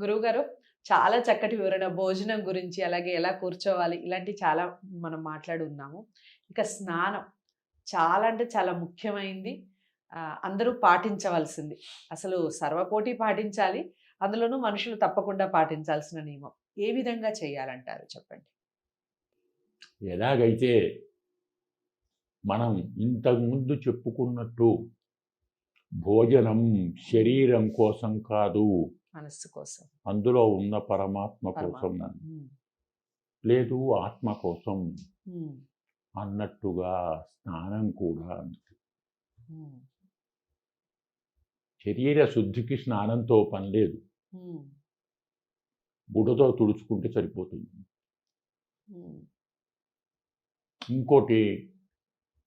గురువుగారు చాలా చక్కటి వివరణ భోజనం గురించి, అలాగే ఎలా కూర్చోవాలి ఇలాంటి చాలా మనం మాట్లాడున్నాము. ఇక స్నానం చాలా అంటే చాలా ముఖ్యమైంది. అందరూ పాటించవలసింది. అసలు సర్వకోటి పాటించాలి. అందులోనూ మనుషులు తప్పకుండా పాటించాల్సిన నియమం. ఏ విధంగా చేయాలంటారు చెప్పండి? ఎలాగైతే మనం ఇంతకుముందు చెప్పుకున్నట్టు భోజనం శరీరం కోసం కాదు, మనస్సు కోసం. అందులో ఉన్న పరమాత్మ కోసం, లేదు ఆత్మ కోసం అన్నట్టుగా స్నానం కూడా అంతే. శరీర శుద్ధికి స్నానంతో పని లేదు, బుడతో తుడుచుకుంటే సరిపోతుంది. ఇంకోటి,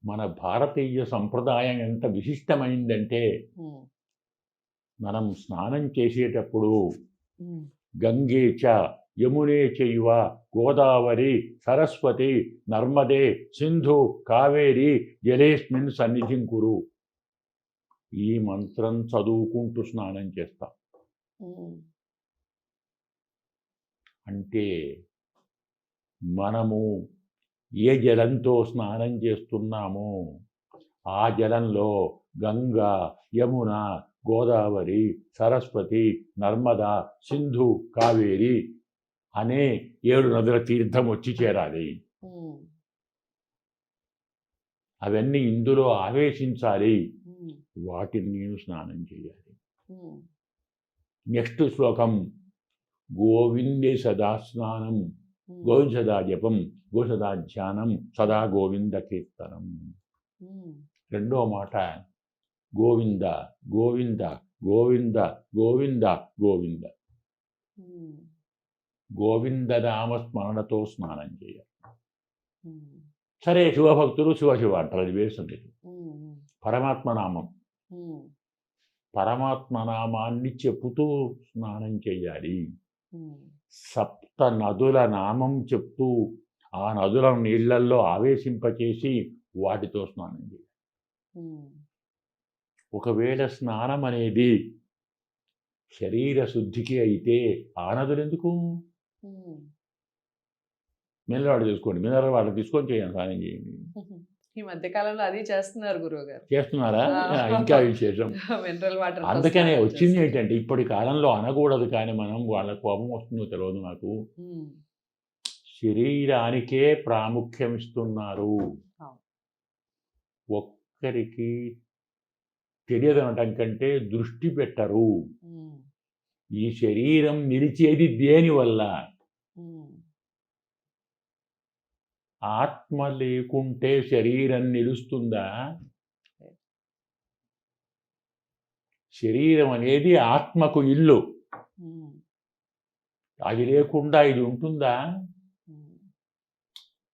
మన భారతీయ సంప్రదాయం ఎంత విశిష్టమైందంటే మనం స్నానం చేసేటప్పుడు గంగే చ యమునే చైవ గోదావరి సరస్వతి నర్మదే సింధు కావేరి జలేస్మిన్ సన్నిధిం కురు, ఈ మంత్రం చదువుకుంటూ స్నానం చేస్తాం. అంటే మనము ఏ జలంతో స్నానం చేస్తున్నామో ఆ జలంలో గంగా యమున గోదావరి సరస్వతి నర్మద సింధు కావేరి అనే 7 నదుల తీర్థం వచ్చి చేరాలి. అవన్నీ ఇందులో ఆవేశించాలి, వాటిని నేను స్నానం చేయాలి. నెక్స్ట్ శ్లోకం, గోవిందే సదా స్నానం గోవింద సదా జపం గోసదా ధ్యానం సదా గోవింద కీర్తనం. రెండో మాట, గోవింద గోవింద గోవింద గోవింద గోవింద, గోవింద నామస్మరణతో స్నానం చేయాలి. సరే, శివభక్తులు శివ అంటారు, అది వేరు సంగతి. పరమాత్మనామం, పరమాత్మనామాన్ని చెప్పుతూ స్నానం చేయాలి. సప్త నదుల నామం చెప్తూ ఆ నదుల నీళ్లల్లో ఆవేశింపచేసి వాటితో స్నానం చేయాలి. ఒకవేళ స్నానం అనేది శరీర శుద్ధికి అయితే ఆ నదులు ఎందుకు? మినరల్ వాటర్ తీసుకోండి, మినరల్ వాటర్ తీసుకొని చేయండి, స్నానం చేయండి. ఈ మధ్య కాలంలో అది చేస్తున్నారు గురువు గారు. చేస్తున్నారా? ఇంకా విశేషం. Mineral water. అందుకనే వచ్చింది ఏంటంటే, ఇప్పటి కాలంలో అనకూడదు కానీ మనం వాళ్ళ కోపం వస్తుందో తెలియదు నాకు, శరీరానికే ప్రాముఖ్యం ఇస్తున్నారు. ఒక్కరికి తెలియదనటం కంటే దృష్టి పెట్టరు. ఈ శరీరం నిలిచేది దేనివల్ల? ఆత్మ లేకుంటే శరీరం నిలుస్తుందా? శరీరం అనేది ఆత్మకు ఇల్లు, అది లేకుండా ఇది ఉంటుందా?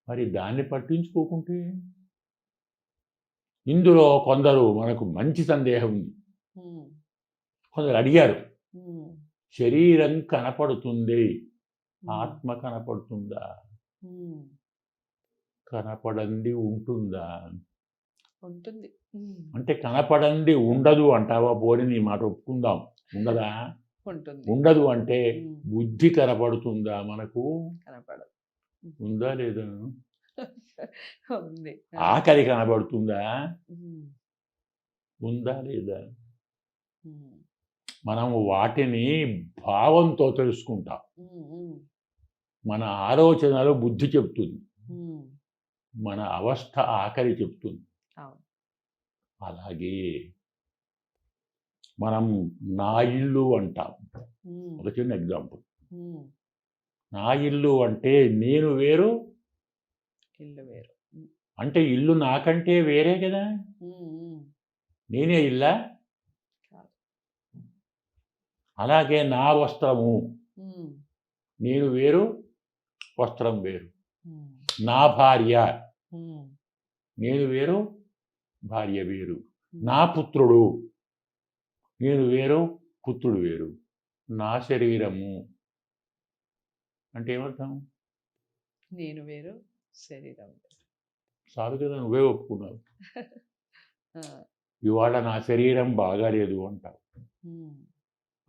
మరి దాన్ని పట్టించుకోకుంటే, ఇందులో కొందరు మనకు మంచి సందేహం ఉంది. కొందరు అడిగారు, శరీరం కనపడుతుంది, ఆత్మ కనపడుతుందా? కనపడంది ఉంటుందా? ఉంటుంది. అంటే కనపడంది ఉండదు అంటావా? పోని నీ మాట ఒప్పుకుందాం, ఉండదా? ఉంటుంది. ఉండదు అంటే బుద్ధి కనపడుతుందా మనకు? కనపడదు. ఉందా లేదా? ఉంది. ఆకలి కనబడుతుందా? ఉందా లేదా? మనం వాటిని భావంతో తెలుసుకుంటాం. మన ఆలోచనలు బుద్ధి చెప్తుంది, మన అవస్థ ఆకలి చెప్తుంది. అలాగే మనం నా ఇల్లు అంటాం. ఒక చిన్న ఎగ్జాంపుల్, నా ఇల్లు అంటే నేను వేరు, ఇల్లు వేరు. అంటే ఇల్లు నాకంటే వేరే కదా, నేనే ఇల్లా? అలాగే నా వస్త్రము, నేను వేరు, వస్త్రం వేరు. నా భార్య, నేను వేరు, భార్య వేరు. నా పుత్రుడు, నేను వేరు, పుత్రుడు వేరు. నా శరీరము అంటే ఏమర్థం? నేను వేరు, శరీరం వేరు. చాలు కదా, నువ్వే ఒప్పుకున్నావు. ఇవాళ నా శరీరం బాగాలేదు అంటావు,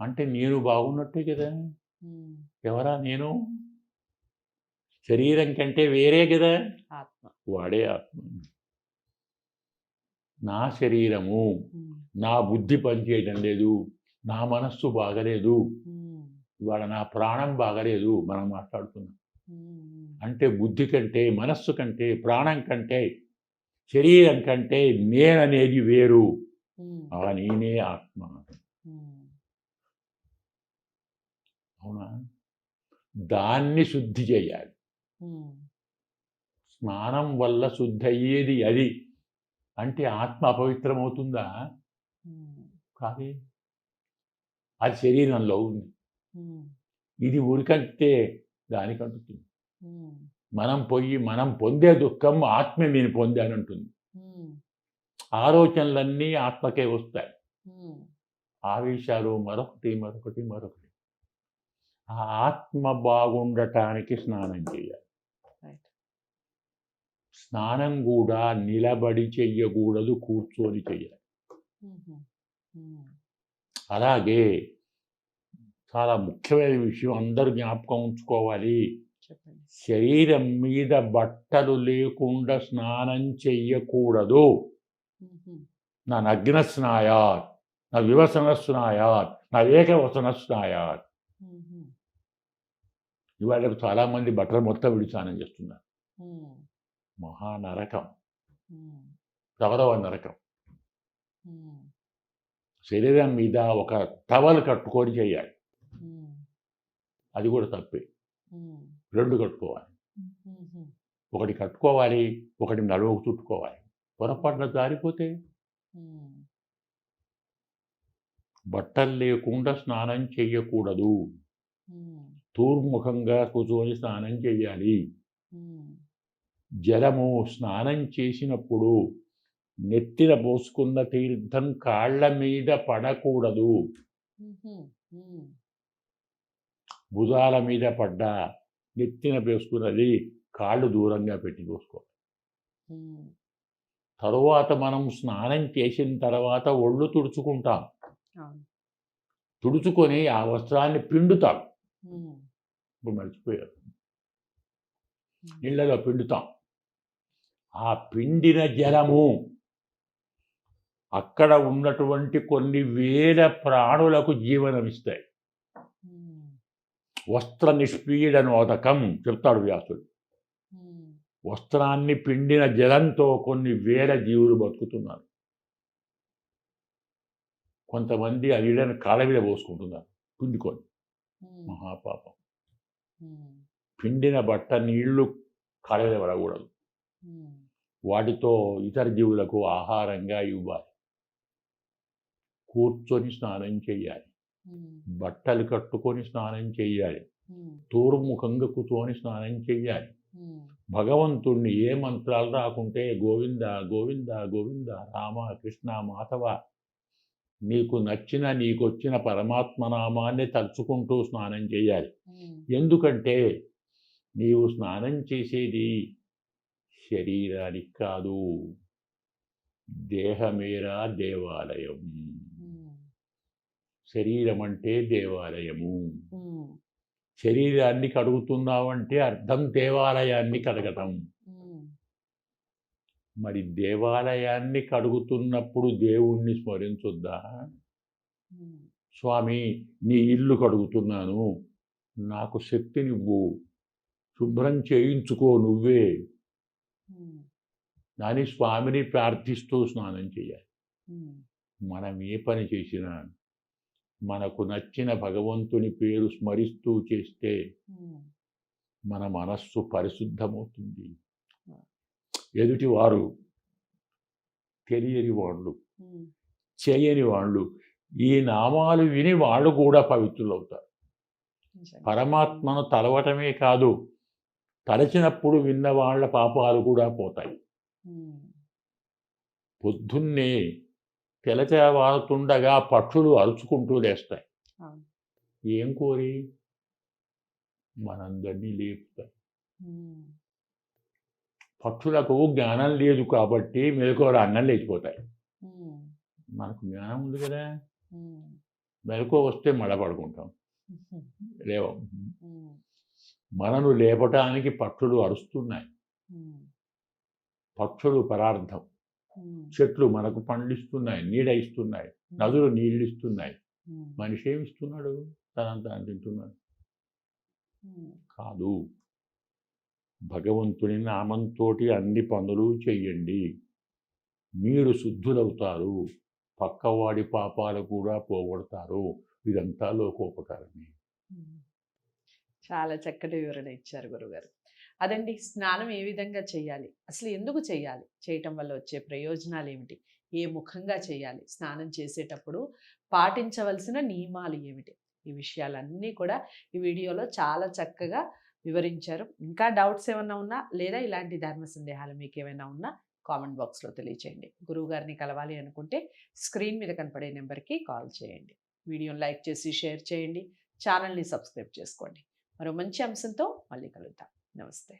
అంటే నేను బాగున్నట్టే కదా. ఉమ్. ఎవరా నేను? శరీరం కంటే వేరే కదా. ఆత్మ. వాడే ఆత్మ. నా శరీరము, ఉమ్. నా బుద్ధి పనిచేయడం లేదు, నా మనస్సు బాగలేదు, ఉమ్. ఇవాళ నా ప్రాణం బాగలేదు మనం మాట్లాడుతున్నాం. ఉమ్. అంటే బుద్ధి కంటే, మనస్సు కంటే, ప్రాణం కంటే, శరీరం కంటే నేననేది వేరు. ఉమ్. ఆ నేనే ఆత్మ. ఉమ్. అవునా? దాన్ని శుద్ధి చేయాలి. ఉమ్. స్నానం వల్ల శుద్ధి అయ్యేది అది. అంటే ఆత్మ అపవిత్రమవుతుందా? ఉమ్. కాదే. అది శరీరంలో ఉంది. ఉమ్. ఇది ఉరికంటే దానికి అంటుతుంది. ఉమ్. మనం పొందే దుఃఖం ఆత్మ నేను పొందానంటుంది. ఉమ్. ఆలోచనలన్నీ ఆత్మకే వస్తాయి. ఉమ్. ఆవేశాలు మరొకటి మరొకటి మరొకటి. ఆ ఆత్మ బాగుండటానికి స్నానం చేయాలి. రైట్. స్నానం కూడా నిలబడి చెయ్యకూడదు, కూర్చొని చెయ్యాలి. ఉహు. ఉమ్. అలాగే చాలా ముఖ్యమైన విషయం అందరూ జ్ఞాపకం ఉంచుకోవాలి. చెప్పండి. శరీరం మీద బట్టలు లేకుండా స్నానం చెయ్యకూడదు. ఉహు. నా నగ్న స్నాయాత్, నా వివసన స్నాయాత్, నా ఏకవసన స్నాయాత్. ఉహు. ఇవాళ చాలామంది బట్టలు మొత్తం విడి స్నానం చేస్తున్నారు. ఉమ్. మహానరకం, ఉమ్. రవరవ నరకం. ఉమ్. శరీరం మీద ఒక టవల్ కట్టుకొని చేయాలి. ఉమ్. అది కూడా తప్పే. ఉమ్. 2 కట్టుకోవాలి. ఉహు. ఒకటి కట్టుకోవాలి, ఒకటి నడుముకు చుట్టుకోవాలి. పొరపాటున జారిపోతే ఉమ్. బట్టలు లేకుండా స్నానం చెయ్యకూడదు. ఉమ్. తూర్ముఖంగా కూర్చొని స్నానం చెయ్యాలి. ఉమ్. జలము స్నానం చేసినప్పుడు నెత్తిన పోసుకున్న తీర్థం కాళ్ళ మీద పడకూడదు. ఉహు. ఉమ్. భుజాల మీద పడ్డా నెత్తిన పోసుకున్నది కాళ్ళు దూరంగా పెట్టి పోసుకోవాలి. ఉమ్. తరువాత మనం స్నానం చేసిన తర్వాత ఒళ్ళు తుడుచుకుంటాం. అవును. తుడుచుకొని ఆ వస్త్రాన్ని పిండుతాం. ఉమ్. ఇప్పుడు మర్చిపోయారు. ఉమ్. నీళ్ళలో పిండుతాం. ఆ పిండిన జలము అక్కడ ఉన్నటువంటి కొన్ని వేల ప్రాణులకు జీవనమిస్తాయి. ఉమ్. వస్త్ర నిష్పీడనోదకం చెప్తాడు వ్యాసుడు. ఉమ్. వస్త్రాన్ని పిండిన జలంతో కొన్ని వేల జీవులు బతుకుతున్నారు. కొంతమంది ఆ నీళ్ళని కాళ్ళ మీద పోసుకుంటున్నారు పిండుకొని. ఉమ్. మహాపాపం. ఉమ్. పిండిన బట్ట నీళ్లు కాళ్ళ మీద పడకూడదు. ఉమ్. వాటితో ఇతర జీవులకు ఆహారంగా ఇవ్వాలి. కూర్చొని స్నానం చేయాలి. ఉమ్. బట్టలు కట్టుకొని స్నానం చేయాలి. ఉమ్. తూర్ముఖంగా కూర్చొని స్నానం చేయాలి. ఉమ్. భగవంతుణ్ణి ఏ మంత్రాలు రాకుంటే గోవింద గోవింద గోవింద రామ కృష్ణ మాధవ నీకు నచ్చిన నీకొచ్చిన పరమాత్మ నామాన్ని తలుచుకుంటూ స్నానం చేయాలి. ఉమ్. ఎందుకంటే నీవు స్నానం చేసేది శరీరానికి కాదు, దేహమేరా దేవాలయం. ఉమ్. శరీరం అంటే దేవాలయము. ఉమ్. శరీరాన్ని కడుగుతున్నావంటే అర్థం దేవాలయాన్ని కడగటం. ఉమ్. మరి దేవాలయాన్ని కడుగుతున్నప్పుడు దేవుణ్ణి స్మరించొద్దా? ఉమ్. స్వామి నీ ఇల్లు కడుగుతున్నాను, నాకు శక్తినివ్వు, శుభ్రం చేయించుకో నువ్వే ఉమ్. అని స్వామిని ప్రార్థిస్తూ స్నానం చేయాలి. ఉమ్. మనం ఏ పని చేసినా మనకు నచ్చిన భగవంతుని పేరు స్మరిస్తూ చేస్తే ఉమ్. మన మనస్సు పరిశుద్ధమవుతుంది. ఎదుటివారు తెలియని వాళ్ళు, ఉమ్. చేయని వాళ్ళు ఈ నామాలు విని వాళ్ళు కూడా పవిత్రులవుతారు. నిజంగా. పరమాత్మను తలవటమే కాదు, తలచినప్పుడు విన్న వాళ్ళ పాపాలు కూడా పోతాయి. ఉమ్. పొద్దున్నే తెలతెలవారుతుండగా పక్షులు అరుచుకుంటూ లేస్తాయి. అవును. ఏం కోరి? మనందరినీ లేపుతాయి. ఉమ్. పక్షులకు జ్ఞానం లేదు కాబట్టి మెలకువలు అన్నం లేచిపోతాయి. ఉమ్. మనకు జ్ఞానం ఉంది కదా. ఉమ్. మెలకువ వస్తే మళ్ళా పడుకుంటాం, ఉహు. లేవం. ఉమ్, మనను లేపటానికి పక్షులు అరుస్తున్నాయి. ఉమ్, పక్షులు పరార్థం, ఉమ్, చెట్లు మనకు పండిస్తున్నాయి, నీడ ఇస్తున్నాయి, నదులు నీళ్ళు ఇస్తున్నాయి. ఉమ్, మనిషి ఏమి ఇస్తున్నాడు? తనంత తాను తింటున్నాడు. ఉమ్, కాదు, భగవంతుని నామంతోటి అన్ని పనులు చెయ్యండి, మీరు శుద్ధులవుతారు, పక్కవాడి పాపాలు కూడా పోగొడతారు. ఇదంతా లోకోపకారమే. ఉమ్. చాలా చక్కటి వివరణ ఇచ్చారు గురుగారు. అదండి, స్నానం ఏ విధంగా చేయాలి, అసలు ఎందుకు చేయాలి, చేయటం వల్ల వచ్చే ప్రయోజనాలు ఏమిటి, ఏ ముఖంగా చేయాలి, స్నానం చేసేటప్పుడు పాటించవలసిన నియమాలు ఏమిటి, ఈ విషయాలన్నీ కూడా ఈ వీడియోలో చాలా చక్కగా వివరించారు. ఇంకా డౌట్స్ ఏమైనా ఉన్నా లేదా ఇలాంటి ధర్మ సందేహాలు మీకు ఏమైనా ఉన్నా కామెంట్ బాక్స్లో తెలియచేయండి. గురువుగారిని కలవాలి అనుకుంటే స్క్రీన్ మీద కనపడే నెంబర్కి కాల్ చేయండి. వీడియోని లైక్ చేసి షేర్ చేయండి. ఛానల్ని సబ్స్క్రైబ్ చేసుకోండి. మరో మంచి అంశంతో మళ్ళీ కలుద్దాం. నమస్తే.